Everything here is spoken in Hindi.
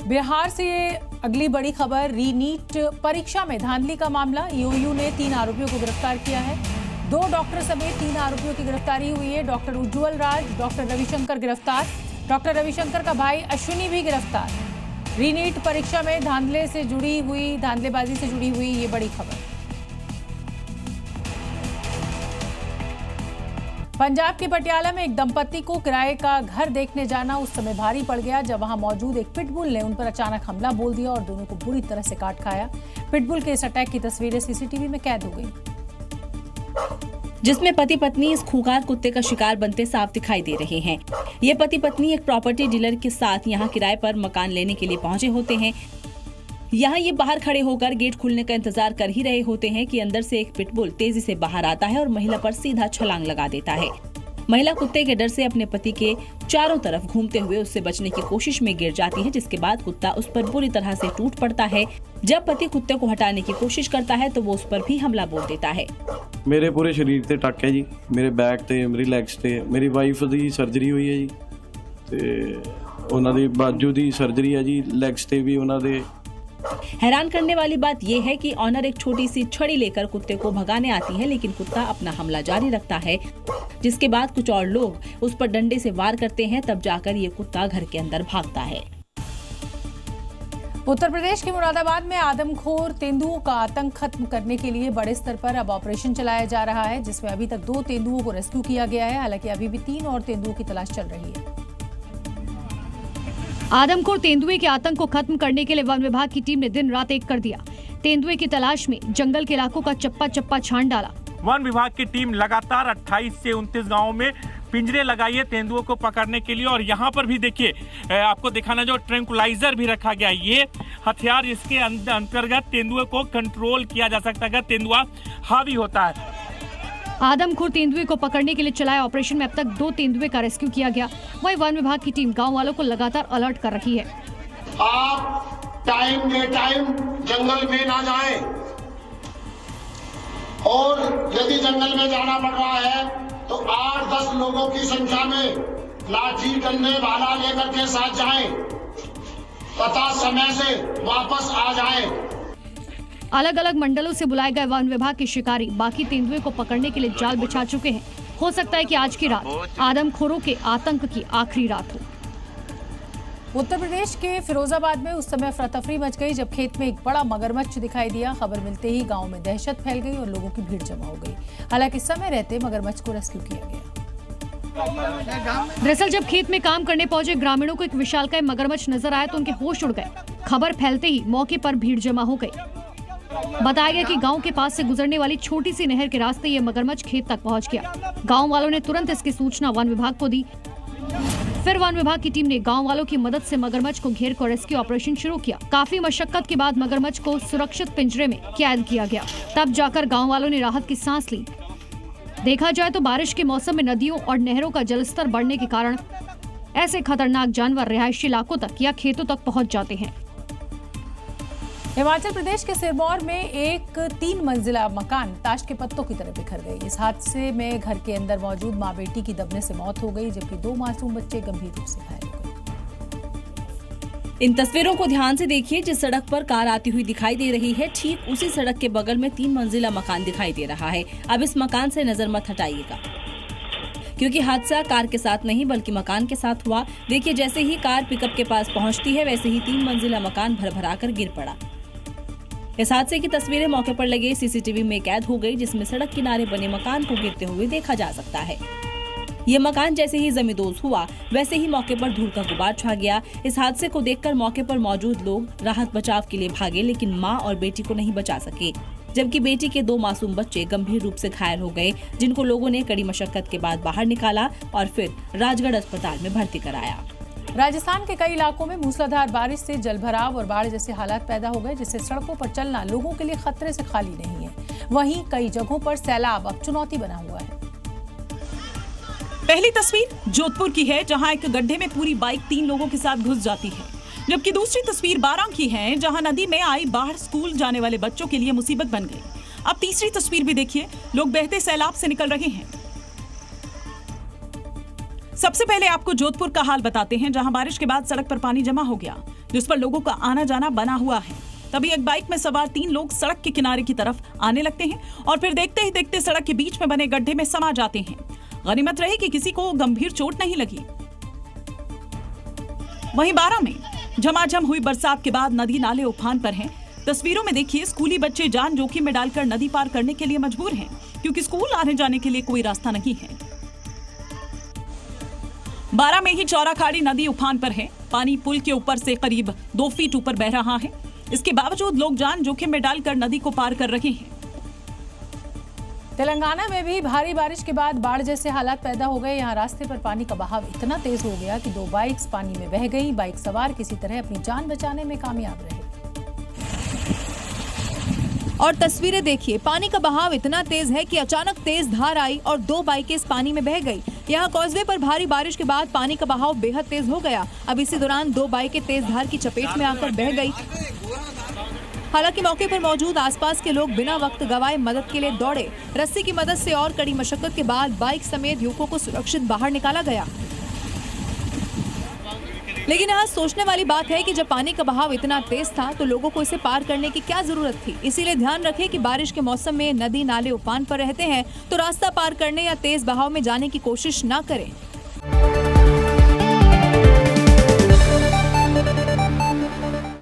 बिहार से अगली बड़ी खबर, रीनीट परीक्षा में धांधली का मामला। ईओयू ने 3 आरोपियों को गिरफ्तार किया है। 2 डॉक्टर समेत 3 आरोपियों की गिरफ्तारी हुई है। डॉक्टर उज्ज्वल राज, डॉक्टर रविशंकर गिरफ्तार। डॉक्टर रविशंकर का भाई अश्विनी भी गिरफ्तार। रीनीट परीक्षा में धांधलेबाजी से जुड़ी हुई ये बड़ी खबर। पंजाब के पटियाला में एक दंपत्ति को किराए का घर देखने जाना उस समय भारी पड़ गया जब वहां मौजूद एक पिटबुल ने उन पर अचानक हमला बोल दिया और दोनों को बुरी तरह से काट खाया। पिटबुल के इस अटैक की तस्वीरें सीसीटीवी में कैद हो गई, जिसमें पति पत्नी इस खूंखार कुत्ते का शिकार बनते साफ दिखाई दे रहे हैं। ये पति पत्नी एक प्रॉपर्टी डीलर के साथ यहाँ किराए पर मकान लेने के लिए पहुंचे होते हैं। यहाँ ये बाहर खड़े होकर गेट खुलने का इंतजार कर ही रहे होते हैं कि अंदर से एक पिटबुल तेजी से बाहर आता है और महिला पर सीधा छलांग लगा देता है। महिला कुत्ते के डर से अपने पति के चारों तरफ घूमते हुए उससे बचने की कोशिश में गिर जाती है, जिसके बाद कुत्ता उस पर बुरी तरह से टूट पड़ता है। जब पति कुत्ते को हटाने की कोशिश करता है तो वो उस पर भी हमला बोल देता है। मेरे पूरे शरीर ते टक है जी, मेरे बैक ते, मेरी लैग्स ते। मेरी वाइफ दी सर्जरी हुई है जी, ते उन्हां दी बाजू दी सर्जरी है जी, लैग्स ते भी उन्हां दे। हैरान करने वाली बात यह है कि ऑनर एक छोटी सी छड़ी लेकर कुत्ते को भगाने आती है, लेकिन कुत्ता अपना हमला जारी रखता है, जिसके बाद कुछ और लोग उस पर डंडे से वार करते हैं। तब जाकर ये कुत्ता घर के अंदर भागता है। उत्तर प्रदेश के मुरादाबाद में आदमखोर तेंदुओं का आतंक खत्म करने के लिए बड़े स्तर पर अब ऑपरेशन चलाया जा रहा है, जिसमें अभी तक 2 तेंदुओं को रेस्क्यू किया गया है। हालांकि अभी भी 3 और तेंदुओं की तलाश चल रही है। आदमखोर तेंदुए के आतंक को खत्म करने के लिए वन विभाग की टीम ने दिन रात एक कर दिया। तेंदुए की तलाश में जंगल के इलाकों का चप्पा चप्पा छान डाला। वन विभाग की टीम लगातार 28 से 29 गांवों में पिंजरे लगाई है तेंदुओं को पकड़ने के लिए। और यहाँ पर भी देखिए, आपको दिखाना, जो ट्रैंकुलाइजर भी रखा गया, ये हथियार इसके अंतर्गत तेंदुए को कंट्रोल किया जा सकता है अगर तेंदुआ हावी होता है। आदमखोर तेंदुए को पकड़ने के लिए चलाए ऑपरेशन में अब तक 2 तेंदुए का रेस्क्यू किया गया। वहीं वन विभाग की टीम गांव वालों को लगातार अलर्ट कर रही है। आप टाइम बे टाइम जंगल में ना जाएं, और यदि जंगल में जाना पड़ रहा है तो 8-10 लोगों की संख्या में लाठी डंडे भाला लेकर के साथ जाएं तथा समय से वापस आ जाएं। अलग अलग मंडलों से बुलाए गए वन विभाग के शिकारी बाकी तेंदुए को पकड़ने के लिए जाल बिछा चुके हैं। हो सकता है कि आज की रात आदमखोरों के आतंक की आखिरी रात हो। उत्तर प्रदेश के फिरोजाबाद में उस समय अफरा तफरी मच गई जब खेत में एक बड़ा मगरमच्छ दिखाई दिया। खबर मिलते ही गांव में दहशत फैल गई और लोगों की भीड़ जमा हो गई। हालांकि समय रहते मगरमच्छ को रेस्क्यू किया गया। दरअसल जब खेत में काम करने पहुंचे ग्रामीणों को एक विशालकाय मगरमच्छ नजर आया तो उनके होश उड़ गए। खबर फैलते ही मौके पर भीड़ जमा हो गई। बताया गया कि गांव के पास से गुजरने वाली छोटी सी नहर के रास्ते ये मगरमच्छ खेत तक पहुंच गया। गांव वालों ने तुरंत इसकी सूचना वन विभाग को दी। फिर वन विभाग की टीम ने गांव वालों की मदद से मगरमच्छ को घेर कर रेस्क्यू ऑपरेशन शुरू किया। काफी मशक्कत के बाद मगरमच्छ को सुरक्षित पिंजरे में कैद किया गया। तब जाकर गाँव वालों ने राहत की सांस ली। देखा जाए तो बारिश के मौसम में नदियों और नहरों का जलस्तर बढ़ने के कारण ऐसे खतरनाक जानवर रिहायशी इलाकों तक या खेतों तक पहुँच जाते हैं। हिमाचल प्रदेश के सिरमौर में एक 3 मंजिला मकान ताश के पत्तों की तरह बिखर गई। इस हादसे में घर के अंदर मौजूद मां बेटी की दबने से मौत हो गई, जबकि 2 मासूम बच्चे गंभीर रूप से घायल हो गए। इन तस्वीरों को ध्यान से देखिए। जिस सड़क पर कार आती हुई दिखाई दे रही है, ठीक उसी सड़क के बगल में 3 मंजिला मकान दिखाई दे रहा है। अब इस मकान से नजर मत हटाइएगा, क्योंकि हादसा कार के साथ नहीं बल्कि मकान के साथ हुआ। देखिए, जैसे ही कार पिकअप के पास पहुंचती है वैसे ही 3 मंजिला मकान भरभरा कर गिर पड़ा। इस हादसे की तस्वीरें मौके पर लगे सीसीटीवी में कैद हो गई, जिसमें सड़क किनारे बने मकान को गिरते हुए देखा जा सकता है। ये मकान जैसे ही जमींदोज हुआ वैसे ही मौके पर धूल का गुबार छा गया। इस हादसे को देखकर मौके पर मौजूद लोग राहत बचाव के लिए भागे, लेकिन मां और बेटी को नहीं बचा सके, जबकि बेटी के 2 मासूम बच्चे गंभीर रूप से घायल हो गए, जिनको लोगों ने कड़ी मशक्कत के बाद बाहर निकाला और फिर राजगढ़ अस्पताल में भर्ती कराया। राजस्थान के कई इलाकों में मूसलाधार बारिश से जलभराव और बाढ़ जैसे हालात पैदा हो गए, जिससे सड़कों पर चलना लोगों के लिए खतरे से खाली नहीं है। वहीं कई जगहों पर सैलाब अब चुनौती बना हुआ है। पहली तस्वीर जोधपुर की है, जहां एक गड्ढे में पूरी बाइक 3 लोगों के साथ घुस जाती है, जबकि दूसरी तस्वीर बारां की है, जहां नदी में आई बाढ़ स्कूल जाने वाले बच्चों के लिए मुसीबत बन गई। अब तीसरी तस्वीर भी देखिए, लोग बहते सैलाब से निकल रहे हैं। सबसे पहले आपको जोधपुर का हाल बताते हैं, जहां बारिश के बाद सड़क पर पानी जमा हो गया, जिस पर लोगों का आना जाना बना हुआ है। तभी एक बाइक में सवार 3 लोग सड़क के किनारे की तरफ आने लगते हैं और फिर देखते ही देखते सड़क के बीच में बने गड्ढे में समा जाते हैं। गनीमत रही कि किसी को गंभीर चोट नहीं लगी। वहीं बारां में झमाझम हुई बरसात के बाद नदी नाले उफान पर हैं। तस्वीरों में देखिए, स्कूली बच्चे जान जोखिम में डालकर नदी पार करने के लिए मजबूर हैं, क्योंकि स्कूल आने जाने के लिए कोई रास्ता नहीं है। बारां में ही चौराखाड़ी नदी उफान पर है। पानी पुल के ऊपर से करीब 2 फीट ऊपर बह रहा है। इसके बावजूद लोग जान जोखिम में डालकर नदी को पार कर रहे हैं। तेलंगाना में भी भारी बारिश के बाद बाढ़ जैसे हालात पैदा हो गए। यहाँ रास्ते पर पानी का बहाव इतना तेज हो गया कि 2 बाइक्स पानी में बह गई। बाइक सवार किसी तरह अपनी जान बचाने में कामयाब रहे। और तस्वीरें देखिए, पानी का बहाव इतना तेज है कि अचानक तेज धार आई और 2 बाइकें इस पानी में बह गई। यहाँ कॉजवे पर भारी बारिश के बाद पानी का बहाव बेहद तेज हो गया। अब इसी दौरान 2 बाइकें तेज धार की चपेट में आकर बह गई। हालांकि मौके पर मौजूद आसपास के लोग बिना वक्त गवाए मदद के लिए दौड़े। रस्सी की मदद से और कड़ी मशक्कत के बाद बाइक समेत युवकों को सुरक्षित बाहर निकाला गया। लेकिन यहाँ सोचने वाली बात है कि जब पानी का बहाव इतना तेज था तो लोगों को इसे पार करने की क्या जरूरत थी। इसीलिए ध्यान रखें कि बारिश के मौसम में नदी नाले उफान पर रहते हैं तो रास्ता पार करने या तेज बहाव में जाने की कोशिश ना करें।